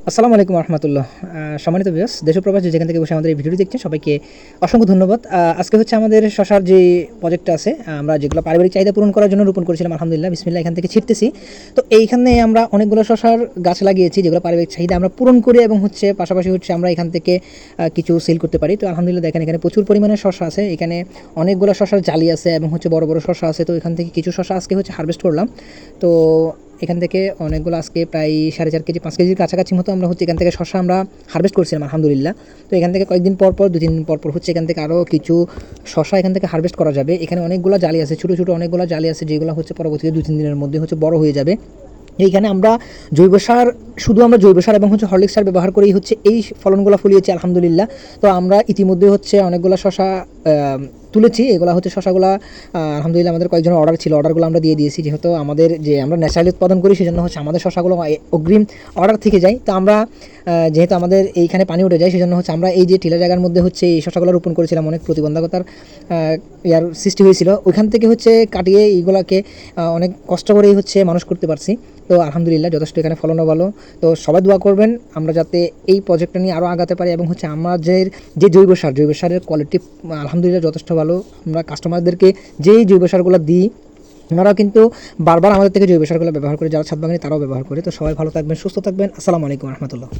আসসালামু আলাইকুম রহমতুল্লাহ। সম্মানিত ভিউয়ার্স, দেশ ও প্রবাস যেখান থেকে বসে আমাদের এই ভিডিওটি দেখছেন সবাইকে অসংখ্য ধন্যবাদ। আজকে হচ্ছে আমাদের শশার যে প্রজেক্টটা আছে, আমরা যেগুলো পারিবারিক চাহিদা পূরণ করার জন্য রোপণ করেছিলাম, আলহামদুলিল্লাহ বিসমিল্লাহ এখান থেকে ছিটতেছি। তো এইখানে আমরা অনেকগুলো শশার গাছ লাগিয়েছি যেগুলো পারিবারিক চাহিদা আমরা পূরণ করি এবং হচ্ছে পাশাপাশি হচ্ছে আমরা এখান থেকে কিছু সেল করতে পারি। তো আলহামদুলিল্লাহ দেখেন এখানে প্রচুর পরিমাণে শশা আছে, এখানে অনেকগুলো শশার জালি আছে এবং হচ্ছে বড় বড় শশা আছে। তো এখান থেকে কিছু শশা আজকে হচ্ছে হারভেস্ট করলাম। তো এখান থেকে অনেকগুলো আজকে প্রায় 4.5 কেজি 5 কেজির কাছাকাছি মতো আমরা হচ্ছে এখান থেকে শশা আমরা হারভেস্ট করছিলাম আলহামদুলিল্লাহ। তো এখান থেকে কয়েকদিন পর পর 2-3 দিন পর পর হচ্ছে এখান থেকে আরও কিছু শশা এখান থেকে হারভেস্ট করা যাবে। এখানে অনেকগুলো জালি আছে, ছোটো ছোটো অনেকগুলো জালি আছে যেগুলো হচ্ছে পরবর্তীতে 2-3 দিনের মধ্যে হচ্ছে বড় হয়ে যাবে। এইখানে আমরা জৈব সার, শুধু আমরা জৈব সার এবং হচ্ছে হরলিক্স সার ব্যবহার করেই হচ্ছে এই ফলনগুলো ফলিয়েছি আলহামদুলিল্লাহ। তো আমরা ইতিমধ্যে হচ্ছে অনেকগুলো শশা তুলেছি, এগুলো হচ্ছে শশাগুলো আলহামদুলিল্লাহ আমাদের কয়েকজনের অর্ডার ছিল, অর্ডারগুলো আমরা দিয়ে দিয়েছি। যেহেতু আমাদের যে আমরা ন্যাচারালি উৎপাদন করি সেজন্য হচ্ছে আমাদের শশাগুলো অগ্রিম অর্ডার থেকে যায়। তো আমরা যেহেতু আমাদের এইখানে পানি উঠে যায় সেজন্য হচ্ছে আমরা এই যে টিলা জায়গার মধ্যে হচ্ছে এই শশাগুলো রোপণ করেছিলাম, অনেক প্রতিবন্ধকতার ইয়ার সৃষ্টি হয়েছিল, ওইখান থেকে হচ্ছে কাটিয়ে এইগুলোকে অনেক কষ্ট করেই হচ্ছে মানুষ করতে পারছি। তো আলহামদুলিল্লাহ যথেষ্ট এখানে ফলনও ভালো। তো সবাই দোয়া করবেন আমরা যাতে এই প্রজেক্টটা নিয়ে আরও আগাতে পারি এবং হচ্ছে আমাদের যে জৈব সারের কোয়ালিটি আলহামদুলিল্লাহ যথেষ্ট ভালো। আমরা কাস্টমারদেরকে যেই জৈব সারগুলো দিই ওনারাও কিন্তু বারবার আমাদের থেকে জৈব সারগুলো ব্যবহার করে, যারা ছাদ বাগানে তারাও ব্যবহার করে। তো সবাই ভালো থাকবেন, সুস্থ থাকবেন। আসসালামু আলাইকুম রহমতুল্লাহ।